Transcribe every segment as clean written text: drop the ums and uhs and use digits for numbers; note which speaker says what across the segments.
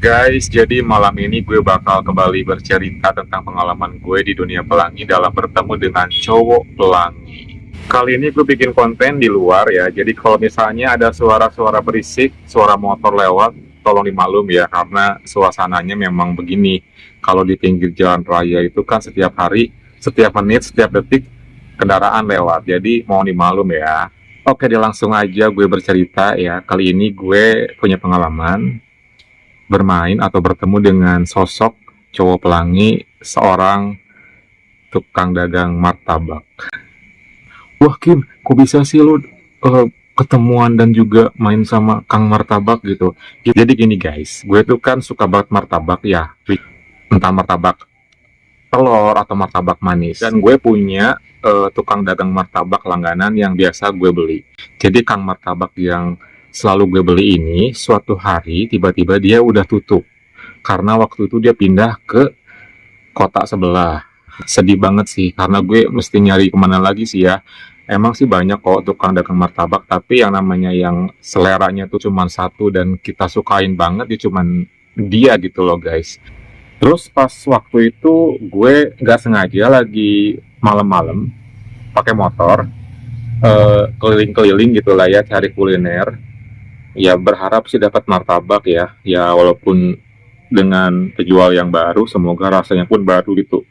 Speaker 1: Guys, jadi malam ini gue bakal kembali bercerita tentang pengalaman gue di dunia pelangi dalam bertemu dengan cowok pelangi. Kali ini gue bikin konten di luar ya, jadi kalau misalnya ada suara-suara berisik, suara motor lewat, tolong dimaklum ya, karena suasananya memang begini. Kalau di pinggir jalan raya itu kan setiap hari, setiap menit, setiap detik, kendaraan lewat, jadi mohon dimaklum ya. Oke, deh langsung aja gue bercerita ya. Kali ini gue punya pengalaman bermain atau bertemu dengan sosok cowok pelangi, seorang tukang dagang martabak. Wah Kim, kok bisa sih lu ketemuan dan juga main sama Kang Martabak gitu? Jadi gini guys, gue tuh kan suka banget martabak ya, entah martabak telur atau martabak manis. Dan gue punya tukang dagang martabak langganan yang biasa gue beli. Jadi Kang Martabak yang selalu gue beli ini, suatu hari tiba-tiba dia udah tutup. Karena waktu itu dia pindah ke kota sebelah. Sedih banget sih, karena gue mesti nyari kemana lagi sih ya. Emang sih banyak kok tukang dagang martabak, tapi yang namanya yang seleranya tuh cuman satu dan kita sukain banget ya cuman dia gitu loh guys. Terus pas waktu itu gue nggak sengaja lagi malam-malam pakai motor keliling-keliling gitu lah ya cari kuliner. Ya berharap sih dapat martabak ya. Ya walaupun dengan penjual yang baru, semoga rasanya pun baru gitu.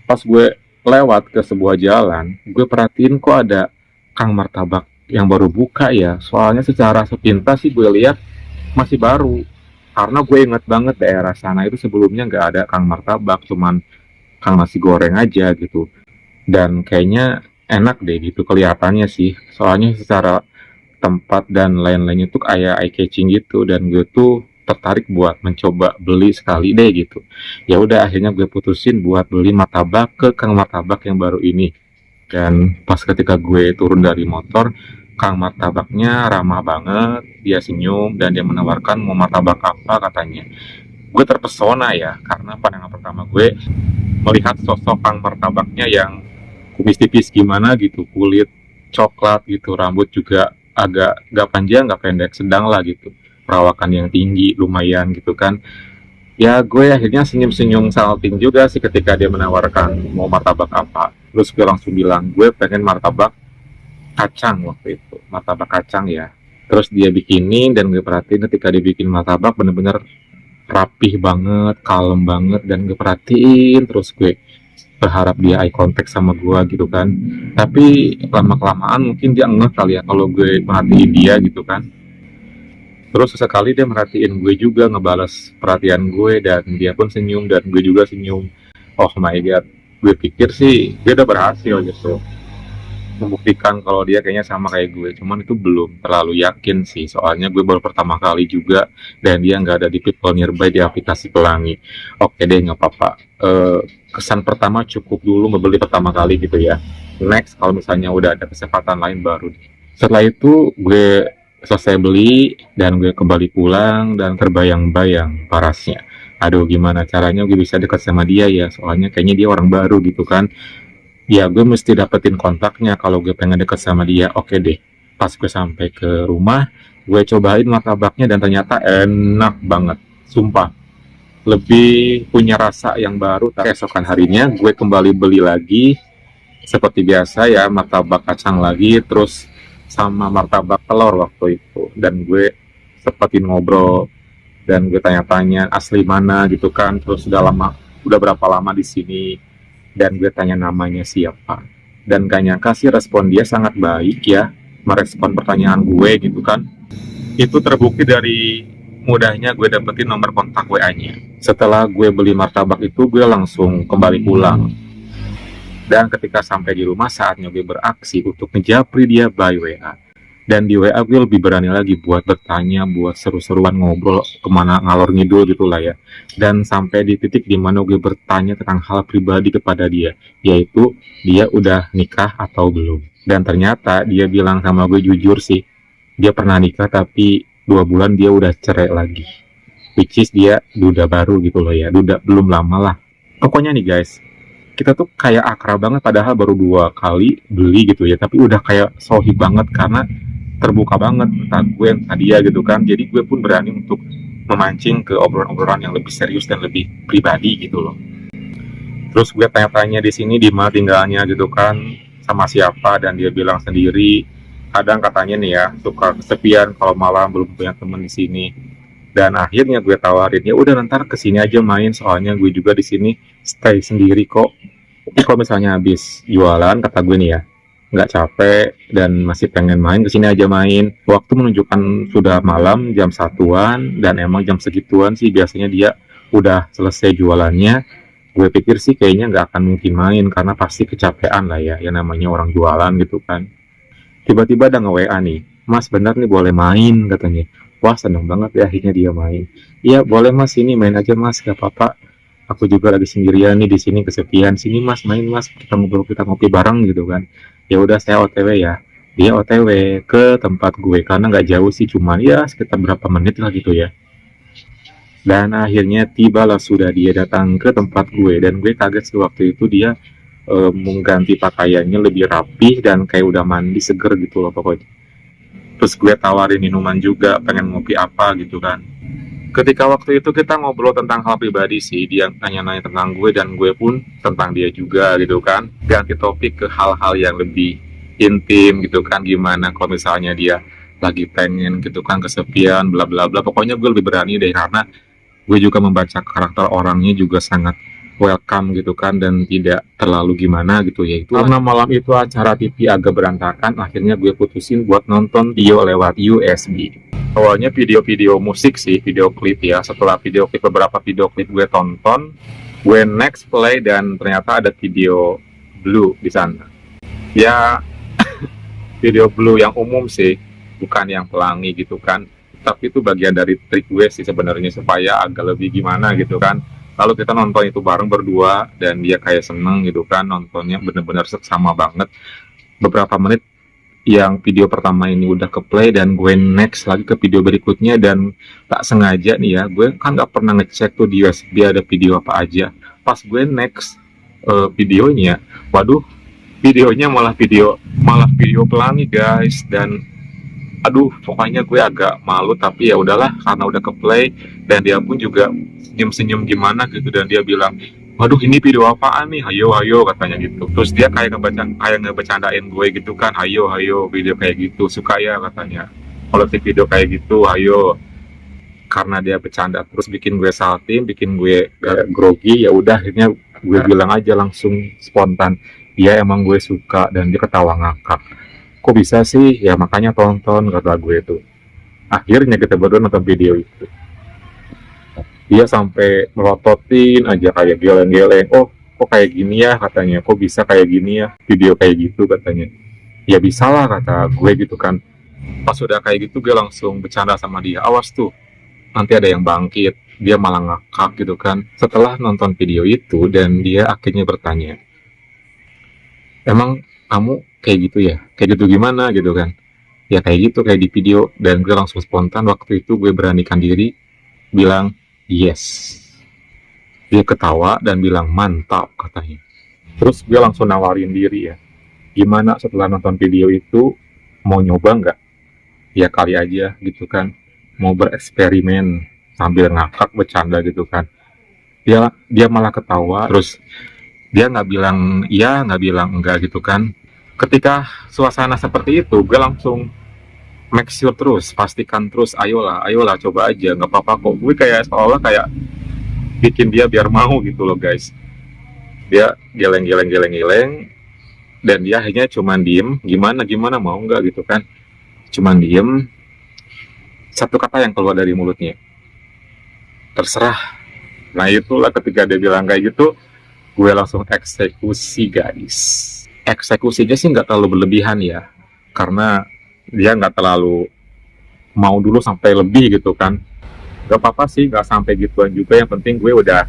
Speaker 1: Pas gue lewat ke sebuah jalan, gue perhatiin kok ada Kang Martabak yang baru buka ya. Soalnya secara sepintas sih gue lihat masih baru. Karena gue inget banget daerah sana itu sebelumnya nggak ada Kang Martabak, cuman Kang nasi goreng aja gitu. Dan kayaknya enak deh gitu kelihatannya sih. Soalnya secara tempat dan lain-lainnya tuh kayak eye catching gitu dan gue tuh tertarik buat mencoba beli sekali deh gitu. Ya udah akhirnya gue putusin buat beli martabak ke Kang Martabak yang baru ini. Dan pas ketika gue turun dari motor, Kang Martabaknya ramah banget, dia senyum dan dia menawarkan mau martabak apa katanya. Gue terpesona ya karena pandangan pertama gue melihat sosok Kang Martabaknya yang kumis tipis gimana gitu, kulit coklat gitu, rambut juga agak gak panjang gak pendek, sedang lah gitu, perawakan yang tinggi lumayan gitu kan. Ya gue akhirnya senyum-senyum salting juga sih ketika dia menawarkan mau martabak apa. Terus gue langsung bilang gue pengen martabak kacang waktu itu, martabak kacang ya. Terus dia bikinin dan gue perhatiin ketika dia bikin martabak bener-bener rapih banget, kalem banget, dan gue perhatiin terus gue berharap dia eye contact sama gue gitu kan. Tapi lama kelamaan mungkin dia ngeh kali ya kalau gue perhatiin dia gitu kan. Terus sesekali dia merhatiin gue juga, ngebales perhatian gue, dan dia pun senyum dan gue juga senyum. Oh my god, gue pikir sih dia udah berhasil gitu membuktikan kalau dia kayaknya sama kayak gue, cuman itu belum terlalu yakin sih soalnya gue baru pertama kali juga dan dia nggak ada di people nearby di aplikasi pelangi. Oke deh, nggak apa-apa. Kesan pertama cukup dulu membeli pertama kali gitu ya. Next kalau misalnya udah ada kesempatan lain baru deh. Setelah itu gue selesai beli dan gue kembali pulang dan terbayang-bayang parasnya. Aduh, gimana caranya gue bisa dekat sama dia ya, soalnya kayaknya dia orang baru gitu kan. Ya gue mesti dapetin kontaknya kalau gue pengen deket sama dia. Oke deh, pas gue sampai ke rumah, gue cobain martabaknya dan ternyata enak banget, sumpah. Lebih punya rasa yang baru. Keesokan harinya gue kembali beli lagi seperti biasa ya, martabak kacang lagi, terus sama martabak telur waktu itu. Dan gue sempetin ngobrol dan gue tanya-tanya asli mana gitu kan, terus udah berapa lama di sini, dan gue tanya namanya siapa. Dan gak nyangka sih respon dia sangat baik ya, merespon pertanyaan gue gitu kan. Itu terbukti dari mudahnya gue dapetin nomor kontak WA-nya. Setelah gue beli martabak itu, gue langsung kembali pulang. Dan ketika sampai di rumah, saatnya gue beraksi untuk ngejapri dia by WA. Dan di WA gue lebih berani lagi buat bertanya, buat seru-seruan ngobrol kemana ngalor ngidul gitu lah ya. Dan sampai di titik dimana gue bertanya tentang hal pribadi kepada dia, yaitu dia udah nikah atau belum. Dan ternyata dia bilang sama gue jujur sih, dia pernah nikah tapi 2 bulan dia udah cerai lagi. Which is dia duda baru gitu loh ya, duda belum lama lah. Pokoknya nih guys, kita tuh kayak akrab banget padahal baru 2 kali beli gitu ya, tapi udah kayak sohib banget karena terbuka banget entah gue entah dia gitu kan. Jadi gue pun berani untuk memancing ke obrolan-obrolan yang lebih serius dan lebih pribadi gitu loh. Terus gue tanya-tanya di sini di mana tinggalnya gitu kan, sama siapa, dan dia bilang sendiri. Kadang katanya nih ya suka kesepian kalau malam, belum punya temen di sini. Dan akhirnya gue tawarin, ya udah ntar kesini aja main, soalnya gue juga di sini stay sendiri kok. Tapi kalau misalnya habis jualan, kata gue nih ya, nggak capek dan masih pengen main, kesini aja main. Waktu menunjukkan sudah malam, jam satuan, dan emang jam segituan sih biasanya dia udah selesai jualannya. Gue pikir sih kayaknya nggak akan mungkin main karena pasti kecapean lah ya, yang namanya orang jualan gitu kan. Tiba-tiba ada nge-WA nih, Mas bener nih boleh main katanya. Wah seneng banget ya akhirnya dia main. Iya boleh Mas, ini main aja Mas, gak apa-apa. Aku juga lagi sendirian nih di sini kesepian. Sini Mas main Mas, kita ngobrol, kita ngopi bareng gitu kan. Ya udah saya OTW ya. Dia OTW ke tempat gue karena nggak jauh sih, cuman ya sekitar berapa menit lah gitu ya. Dan akhirnya tibalah sudah dia datang ke tempat gue, dan gue kaget sih waktu itu dia mengganti pakaiannya lebih rapih dan kayak udah mandi seger gitu loh pokoknya. Terus gue tawarin minuman juga, pengen ngopi apa gitu kan. Ketika waktu itu kita ngobrol tentang hal pribadi sih, dia nanya-nanya tentang gue dan gue pun tentang dia juga gitu kan. Ganti topik ke hal-hal yang lebih intim gitu kan, gimana kalau misalnya dia lagi pengen gitu kan kesepian bla bla bla. Pokoknya gue lebih berani deh karena gue juga membaca karakter orangnya juga sangat welcome gitu kan, dan tidak terlalu gimana gitu ya. Itu karena malam itu acara TV agak berantakan, akhirnya gue putusin buat nonton video lewat USB. Awalnya video-video musik sih, video klip ya. Setelah video klip, beberapa video klip gue tonton, gue next play dan ternyata ada video Blue di sana. Ya video Blue yang umum sih, bukan yang pelangi gitu kan. Tapi itu bagian dari trik gue sih sebenarnya supaya agak lebih gimana gitu kan. Lalu kita nonton itu bareng berdua dan dia kayak seneng gitu kan, nontonnya bener-bener seksama banget. Beberapa menit yang video pertama ini udah ke play dan gue next lagi ke video berikutnya, dan tak sengaja nih ya, gue kan nggak pernah ngecek tuh di USB ada video apa aja. Pas gue next videonya, waduh, videonya malah video pelangi guys. Dan aduh pokoknya gue agak malu, tapi ya udahlah karena udah ke play. Dan dia pun juga senyum-senyum gimana gitu, dan dia bilang, waduh ini video apaan nih, hayo katanya gitu. Terus dia kayak ngebecandain gue gitu kan, hayo video kayak gitu suka ya katanya, kalau si video kayak gitu hayo. Karena dia bercanda terus bikin gue salting, bikin gue grogi, ya udah akhirnya gue bilang aja langsung spontan, ya emang gue suka. Dan dia ketawa ngakak, kok bisa sih, ya makanya tonton kata gue tuh. Akhirnya kita berdua nonton video itu, dia sampai melototin aja kayak geleng-geleng, oh kok kayak gini ya katanya, kok bisa kayak gini ya video kayak gitu katanya. Ya bisa lah kata gue gitu kan. Pas udah kayak gitu gue langsung bercanda sama dia, awas tuh nanti ada yang bangkit. Dia malah ngakak gitu kan setelah nonton video itu, dan dia akhirnya bertanya, emang kamu kayak gitu ya, kayak gitu gimana gitu kan. Ya kayak gitu kayak di video. Dan gue langsung spontan waktu itu, gue beranikan diri bilang yes. Dia ketawa dan bilang mantap katanya. Terus gue langsung nawarin diri ya, gimana setelah nonton video itu, mau nyoba nggak? Ya kali aja gitu kan, mau bereksperimen sambil ngakak bercanda gitu kan. Dia malah ketawa, terus dia nggak bilang iya nggak bilang enggak gitu kan. Ketika suasana seperti itu, gue langsung make sure terus, pastikan terus, ayolah coba aja, nggak apa-apa kok. Gue kayak seolah kayak bikin dia biar mau gitu loh guys. Dia geleng, dan dia akhirnya cuman diem, gimana mau nggak gitu kan, cuman diem. Satu kata yang keluar dari mulutnya, terserah. Nah itulah ketika dia bilang kayak gitu, gue langsung eksekusi guys. Eksekusinya sih nggak terlalu berlebihan ya, karena dia nggak terlalu mau dulu sampai lebih gitu kan. Gak apa-apa sih, nggak sampai gituan juga, yang penting gue udah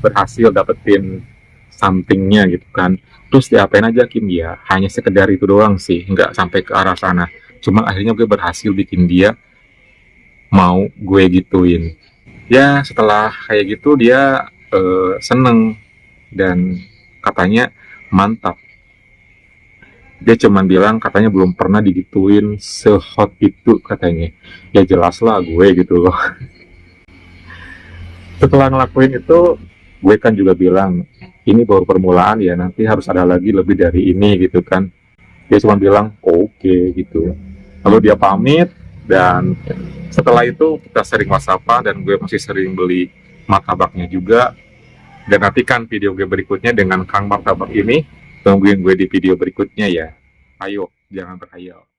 Speaker 1: berhasil dapetin somethingnya gitu kan. Terus diapain aja Kim, ya hanya sekedar itu doang sih, nggak sampai ke arah sana. Cuma akhirnya gue berhasil bikin dia mau gue gituin. Ya setelah kayak gitu dia seneng dan katanya mantap. Dia cuman bilang katanya belum pernah digituin sehot itu katanya. Ya jelas lah gue gitu loh. Setelah ngelakuin itu, gue kan juga bilang, ini baru permulaan ya, nanti harus ada lagi lebih dari ini gitu kan. Dia cuma bilang oke gitu. Lalu dia pamit, dan setelah itu kita sering whatsappan, dan gue masih sering beli martabaknya juga. Dan nantikan video gue berikutnya dengan Kang Martabak ini. Tungguin gue di video berikutnya ya. Ayo, jangan berhayal.